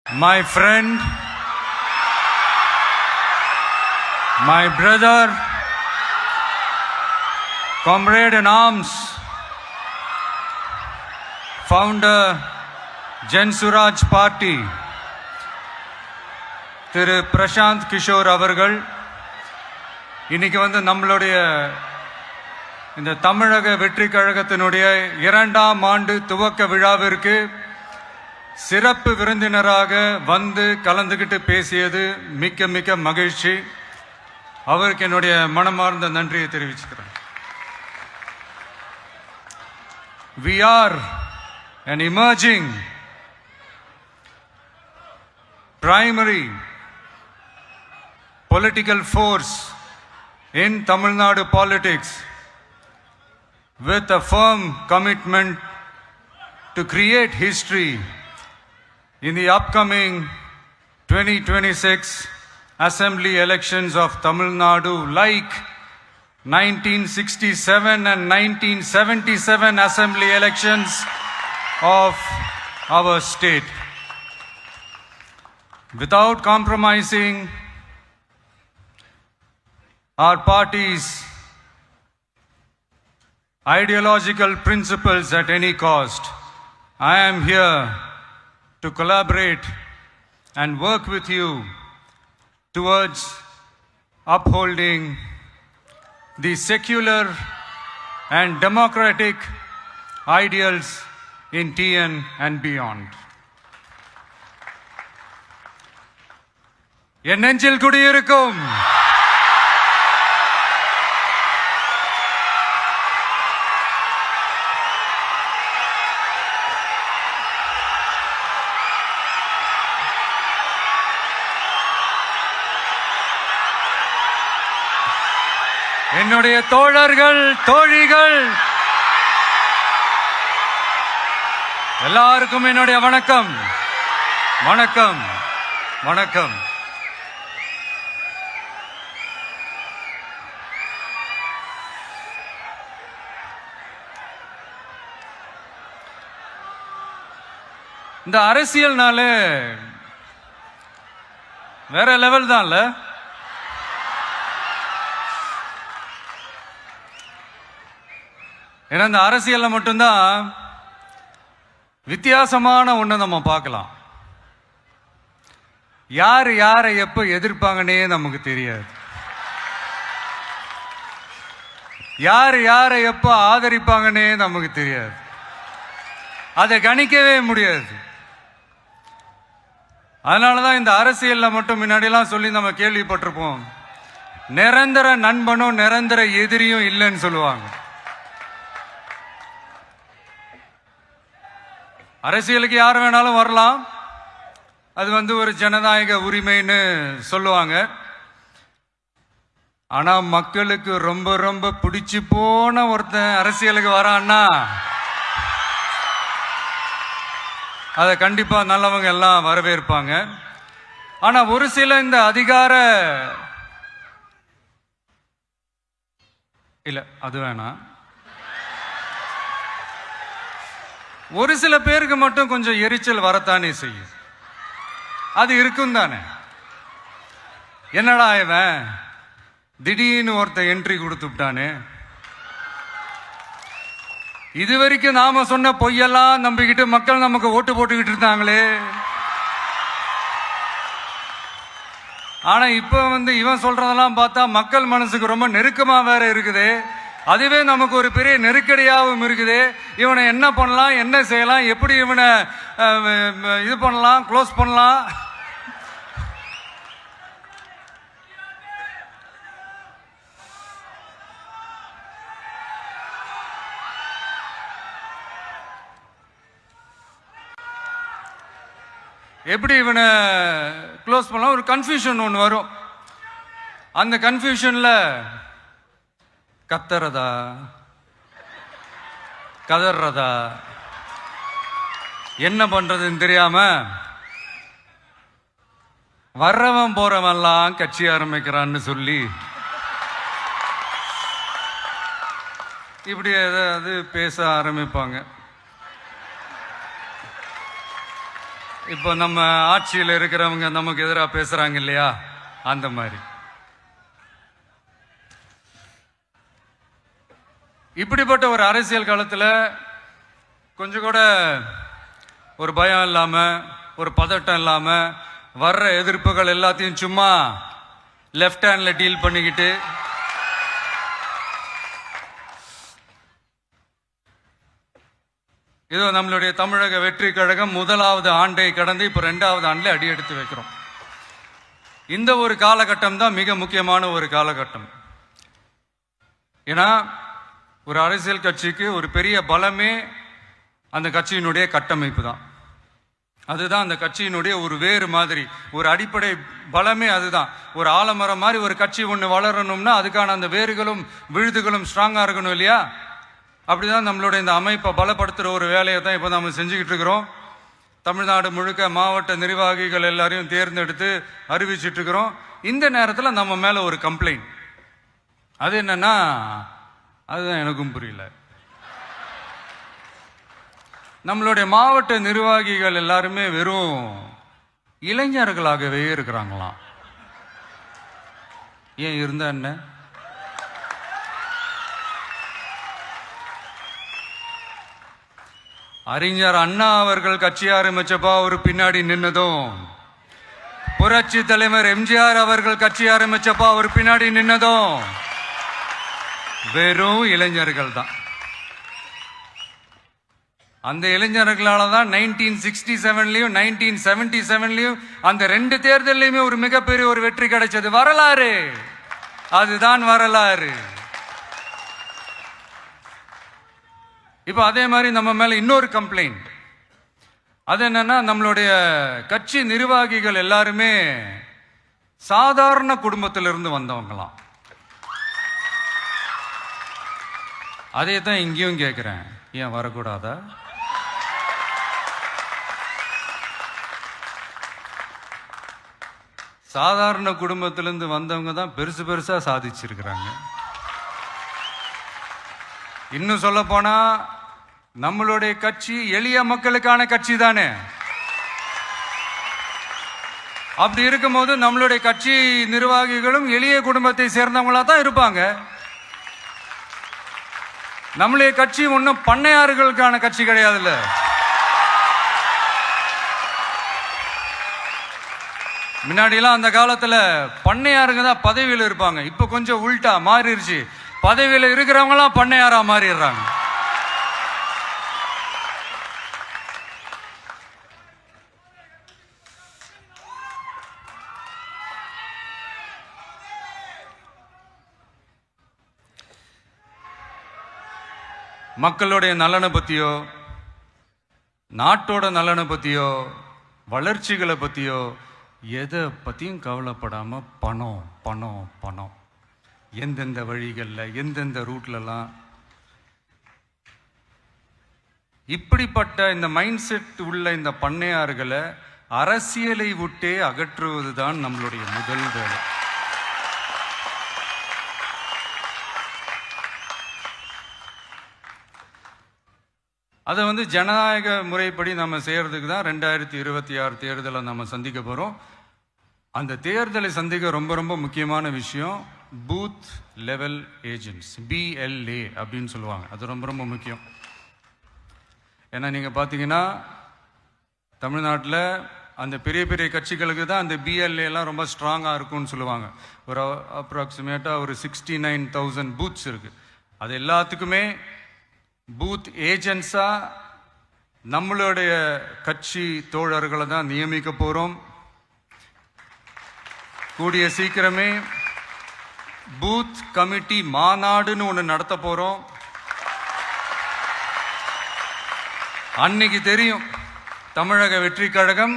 my friend, my brother, comrade in arms, founder, Jan Suraj Party, திரு பிரசாந்த் கிஷோர் அவர்கள் இன்னைக்கு நம்மளுடைய இந்த தமிழக வெற்றி கழகத்தினுடைய 2ஆம் ஆண்டு துவக்க விழாவிற்கு சிறப்பு விருந்தினராக கலந்துக்கிட்டு பேசியது மிக்க மிக்க மகிழ்ச்சி. அவருக்கு என்னுடைய மனமார்ந்த நன்றியை தெரிவிச்சுக்கிறேன். We are an emerging primary political force in Tamil Nadu politics with a firm commitment to create history in the upcoming 2026 assembly elections of Tamil Nadu, like 1967 and 1977 assembly elections of our state. Without compromising our party's ideological principles at any cost, I am here to collaborate and work with you towards upholding the secular and democratic ideals in TN and beyond. என் நெஞ்சில் குடியிருக்கும் என்னுடைய தோழர்கள், தோழிகள் எல்லாருக்கும் என்னுடைய வணக்கம். வணக்கம் வணக்கம். இந்த அரசியல்னாலே வேற லெவல் தான்ல. ஏன்னா இந்த அரசியல்ல மட்டும்தான் வித்தியாசமான ஒண்ணு நம்ம பார்க்கலாம். யார் யாரை எப்ப எதிர்ப்பாங்கன்னே நமக்கு தெரியாது. யார் யாரை எப்ப ஆதரிப்பாங்கன்னே நமக்கு தெரியாது. அதை கணிக்கவே முடியாது. அதனாலதான் இந்த அரசியல்ல மட்டும் முன்னாடிலாம் சொல்லி நம்ம கேள்விப்பட்டிருப்போம், நிரந்தர நண்பனும் நிரந்தர எதிரியும் இல்லைன்னு சொல்லுவாங்க. அரசியலுக்கு யார் வேணாலும் வரலாம், அது ஒரு ஜனநாயக உரிமைன்னு சொல்லுவாங்க. ஆனா மக்களுக்கு ரொம்ப ரொம்ப பிடிச்சு போன ஒருத்தன் அரசியலுக்கு வரான்னா அதை கண்டிப்பா நல்லவங்க எல்லாம் வரவேற்பாங்க. ஆனா ஒரு சில இந்த அதிகார இல்ல அது வேணாம், ஒரு சில பேருக்கு மட்டும் கொஞ்சம் எரிச்சல் வரத்தானே செய்யும். அது இருக்கும் தானே. என்னடா இவன் திடீர்னு ஒருத்த என்ட்ரி கொடுத்துட்டானே, இதுவரைக்கும் நாம சொன்ன பொய்யெல்லாம் நம்பிக்கிட்டு மக்கள் நமக்கு ஓட்டு போட்டுக்கிட்டு இருந்தாங்களே. ஆனா இப்ப இவன் சொல்றதெல்லாம் பார்த்தா மக்கள் மனசுக்கு ரொம்ப நெருக்கமா வேற இருக்குது. அதுவே நமக்கு ஒரு பெரிய நெருக்கடியாகவும் இருக்குது. இவனை என்ன பண்ணலாம், என்ன செய்யலாம், எப்படி இவனை இது பண்ணலாம், க்ளோஸ் பண்ணலாம். எப்படி இவனை க்ளோஸ் பண்ணலாம், ஒரு கன்ஃபியூஷன் ஒன்று வரும். அந்த கன்ஃபியூஷன்ல கத்துறதா கதறதா என்ன பண்றதுன்னு தெரியாம வர்றவன் போறவன்லாம் கட்சி ஆரம்பிக்கிறான்னு சொல்லி இப்படி ஏதாவது பேச ஆரம்பிப்பாங்க. இப்போ நம்ம ஆட்சியில் இருக்கிறவங்க நமக்கு எதிராக பேசுறாங்க இல்லையா, அந்த மாதிரி. இப்படிப்பட்ட ஒரு அரசியல் காலத்தில் கொஞ்சம் கூட ஒரு பயம் இல்லாம, ஒரு பதட்டம் இல்லாம, வர்ற எதிர்ப்புகள் எல்லாத்தையும் சும்மா லெஃப்ட் ஹேண்ட்ல டீல் பண்ணிக்கிட்டு இதோ நம்மளுடைய தமிழக வெற்றி கழகம் முதலாவது ஆண்டை கடந்து இப்ப 2வது ஆண்டுல அடி எடுத்து வைக்கிறோம். இந்த ஒரு காலகட்டம் தான் மிக முக்கியமான ஒரு காலகட்டம். ஏன்னா ஒரு அரசியல் கட்சிக்கு ஒரு பெரிய பலமே அந்த கட்சியினுடைய கட்டமைப்பு தான். அதுதான் அந்த கட்சியினுடைய ஒரு வேறு மாதிரி, ஒரு அடிப்படை பலமே அதுதான். ஒரு ஆலமரம் மாதிரி ஒரு கட்சி ஒன்று வளரணும்னா அதுக்கான அந்த வேர்களும் விழுதுகளும் ஸ்ட்ராங்காக இருக்கணும் இல்லையா? அப்படிதான் நம்மளுடைய இந்த அமைப்பை பலப்படுத்துகிற ஒரு வேலையை தான் இப்போ நம்ம செஞ்சுக்கிட்டு இருக்கிறோம். தமிழ்நாடு முழுக்க மாவட்ட நிர்வாகிகள் எல்லாரையும் தேர்ந்தெடுத்து அறிவிச்சிட்டு இருக்கிறோம். இந்த நேரத்தில் நம்ம மேலே ஒரு கம்ப்ளைண்ட், அது என்னன்னா, அதுதான் எனக்கும் புரியல. நம்மளுடைய மாவட்ட நிர்வாகிகள் எல்லாருமே வெறும் இளைஞர்களாகவே இருக்கிறாங்களாம். ஏன் இருந்தா என்ன? அறிஞர் அண்ணா அவர்கள் கட்சி ஆரம்பிச்சப்பா அவர் பின்னாடி நின்னதும், புரட்சி தலைவர் எம்ஜிஆர் அவர்கள் கட்சி ஆரம்பிச்சப்பா அவர் பின்னாடி நின்னதும் வெறும் இளைஞர்கள் தான். அந்த இளைஞர்களால தான் 1967லயும் 1977லயும் அந்த 2 தேர்தலையுமே ஒரு மிகப்பெரிய ஒரு வெற்றி கிடைச்சது. வரலாறு, அதுதான் வரலாறு. இப்ப அதே மாதிரி நம்ம மேல இன்னொரு கம்ப்ளைண்ட், அது என்னன்னா, நம்மளுடைய கட்சி நிர்வாகிகள் எல்லாருமே சாதாரண குடும்பத்திலிருந்து வந்தவங்களாம். அதே தான் இங்கேயும் கேட்கிறேன், ஏன் வரக்கூடாதா? சாதாரண குடும்பத்திலிருந்து வந்தவங்க தான் பெருசு பெருசா சாதிச்சிருக்கிறாங்க. இன்னும் சொல்ல போனா நம்மளுடைய கட்சி எளிய மக்களுக்கான கட்சி தானே. அப்படி இருக்கும்போது நம்மளுடைய கட்சி நிர்வாகிகளும் எளிய குடும்பத்தை சேர்ந்தவங்களா தான் இருப்பாங்க. நம்மளுடைய கட்சி ஒன்றும் பண்ணையாறுகளுக்கான கட்சி கிடையாதுல்ல. முன்னாடிலாம் அந்த காலத்துல பண்ணையாருங்க தான் பதவியில் இருப்பாங்க. இப்ப கொஞ்சம் உள்டா மாறிடுச்சு, பதவியில் இருக்கிறவங்களாம் பண்ணையாரா மாறிடுறாங்க. மக்களுடைய நலனை பத்தியோ, நாட்டோட நலனை பத்தியோ, வளர்ச்சிகளை பத்தியோ எதை பத்தியும் கவலைப்படாம பணம் பணம் பணம், எந்தெந்த வழிகளில் எந்தெந்த ரூட்லலாம். இப்படிப்பட்ட இந்த மைண்ட் செட் உள்ள இந்த பண்ணையார்களை அரசியலை விட்டே அகற்றுவதுதான் நம்மளுடைய முதல் வேலை. அதை ஜனநாயக முறைப்படி நம்ம செய்யறதுக்கு தான் 2026 தேர்தலை நம்ம சந்திக்க போறோம். அந்த தேர்தலை சந்திக்க ரொம்ப ரொம்ப முக்கியமான விஷயம் பூத் லெவல் ஏஜென்ட்ஸ், BLA அப்படின்னு சொல்லுவாங்க. அது ரொம்ப ரொம்ப முக்கியம். ஏன்னா நீங்க பாத்தீங்கன்னா தமிழ்நாட்டில் அந்த பெரிய பெரிய கட்சிகளுக்கு தான் அந்த BLA எல்லாம் ரொம்ப ஸ்ட்ராங்காக இருக்கும்னு சொல்லுவாங்க. ஒரு அப்ராக்சிமேட்டாக ஒரு 69,000 பூத்ஸ் இருக்கு. அது எல்லாத்துக்குமே பூத் ஏஜென்ட்ஸா நம்மளுடைய கட்சி தோழர்களை தான் நியமிக்க போறோம். கூடிய சீக்கிரமே பூத் கமிட்டி மாநாடுன்னு ஒன்று நடத்த போறோம். அன்னைக்கு தெரியும் தமிழக வெற்றி கழகம்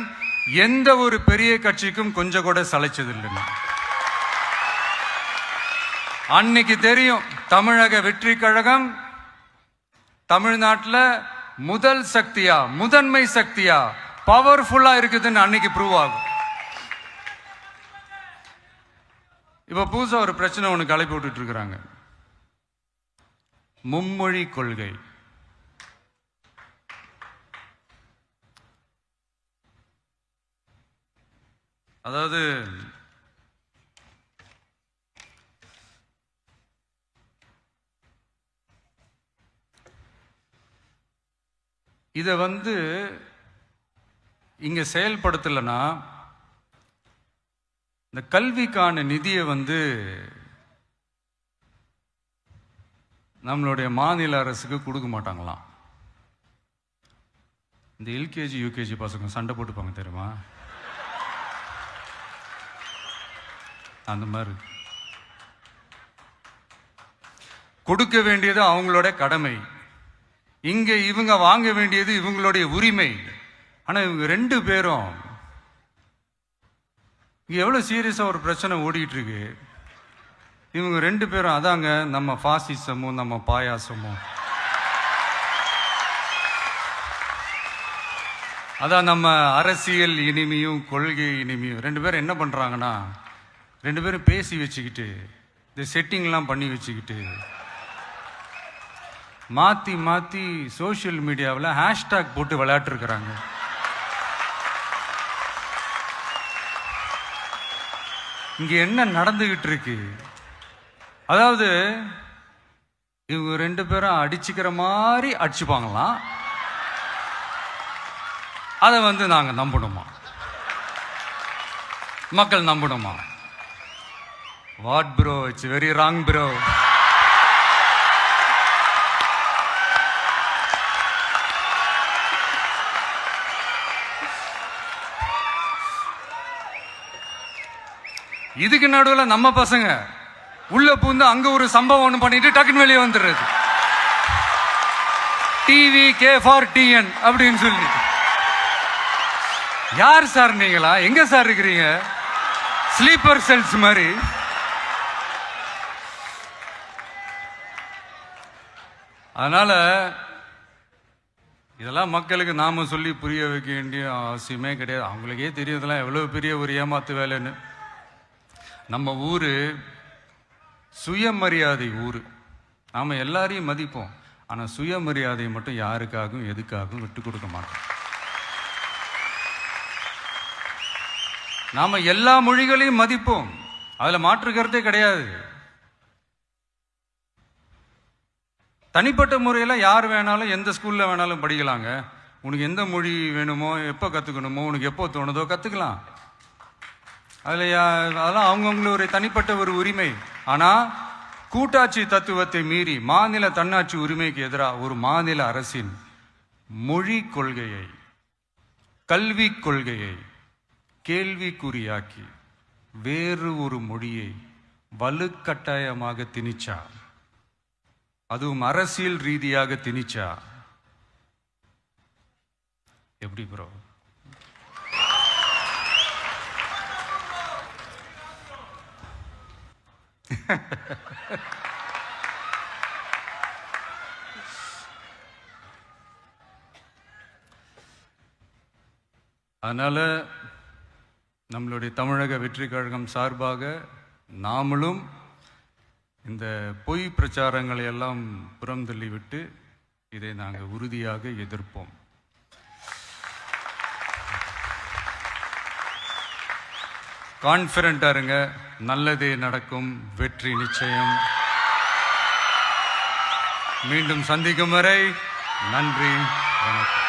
எந்த ஒரு பெரிய கட்சிக்கும் கொஞ்சம் கூட சளைச்சதில்லைன்னு. அன்னைக்கு தெரியும் தமிழக வெற்றி கழகம் தமிழ்நாட்டில் முதல் சக்தியா, முதன்மை சக்தியா, பவர்ஃபுல்லா இருக்குதுன்னு அன்னைக்கு ப்ரூவ் ஆகும். இப்ப புதுசா ஒரு பிரச்சனை ஒன்று கிளப்பி விட்டுட்டு இருக்கிறாங்க, மும்மொழி கொள்கை. அதாவது இதை இங்க செயல்படுத்தலைன்னா இந்த கல்விக்கான நிதியை நம்மளுடைய மாநில அரசுக்கு கொடுக்க மாட்டாங்களாம். இந்த எல்கேஜி யூகேஜி பசங்க சண்டை போட்டுப்பாங்க தெரியுமா, அந்த மாதிரி கொடுக்க வேண்டியது அவங்களோட கடமை, இங்க இவங்க வாங்க வேண்டியது இவங்களுடைய உரிமை. ஆனா இவங்க 2 பேரும் இங்க எவ்வளவு சீரியஸா ஒரு பிரச்சனை ஓடிட்டு இருக்கு. இவங்க 2 பேரும் அதாங்க நம்ம பாசிசமும் நம்ம பாயாசமும், அதான் நம்ம அரசியல் இனிமையும் கொள்கை இனிமையும். 2 பேரும் என்ன பண்றாங்கன்னா 2 பேரும் பேசி வச்சுக்கிட்டு இந்த செட்டிங்லாம் பண்ணி வச்சுக்கிட்டு மாத்தி மாத்தி சோசியல் மீடியாவில் ஹேஷ்டாக் போட்டு விளையாட்டு இருக்கிறாங்க. இங்க என்ன நடந்துகிட்டு இருக்கு, அதாவது இவங்க 2 பேரும் அடிச்சுக்கிற மாதிரி அடிச்சுப்பாங்களாம். அதை நாங்க நம்பணுமா, மக்கள் நம்பணுமா? What bro, it's very wrong bro. இதுக்கு நடுவில் நம்ம பசங்க உள்ள பூந்து அங்க ஒரு சம்பவம் ஒன்று பண்ணிட்டு டக்குன்னு வெளியே வந்துடுறது. டிவி கே ஃபார் டிஎன் அப்படின்னு சொல்லி. யார் சார் நீங்களா, எங்க சார் இருக்கிறீங்க? ஸ்லீப்பர் செல்ஸ் மாதிரி. அதனால இதெல்லாம் மக்களுக்கு நாம சொல்லி புரிய வைக்க வேண்டிய அவசியமே கிடையாது. அவங்களுக்கே தெரியுதெல்லாம் எவ்வளவு பெரிய ஒரு ஏமாத்து வேலைன்னு. நம்ம ஊரு சுயமரியாதை ஊரு, நாம எல்லாரையும் மதிப்போம். ஆனா சுயமரியாதையை மட்டும் யாருக்காகவும் எதுக்காகவும் விட்டு கொடுக்க மாட்டோம். நாம எல்லா மொழிகளையும் மதிப்போம், அதுல மாற்று கருத்தே கிடையாது. தனிப்பட்ட முறையில யார் வேணாலும் எந்த ஸ்கூல்ல வேணாலும் படிக்கலாங்க. உனக்கு எந்த மொழி வேணுமோ, எப்போ கத்துக்கணுமோ, உனக்கு எப்போ தோணுதோ கத்துக்கலாம். அதெல்லாம் அவங்கவுங்களுடைய தனிப்பட்ட ஒரு உரிமை. ஆனா கூட்டாட்சி தத்துவத்தை மீறி மாநில தன்னாட்சி உரிமைக்கு எதிராக ஒரு மாநில அரசின் மொழி கொள்கையை, கல்வி கொள்கையை கேள்விக்குறியாக்கி வேறு ஒரு மொழியை வலுக்கட்டாயமாக திணிச்சா, அதுவும் அரசியல் ரீதியாக திணிச்சா எப்படி ப்ரோ? அதனால நம்மளுடைய தமிழக வெற்றி கழகம் சார்பாக நாமளும் இந்த பொய் பிரச்சாரங்களை எல்லாம் புறம் தள்ளிவிட்டு இதை நாங்கள் உறுதியாக எதிர்ப்போம். கான்ஃபிடென்ட்டா இருங்க, நல்லதே நடக்கும், வெற்றி நிச்சயம். மீண்டும் சந்திக்கும் வரை நன்றி, வணக்கம்.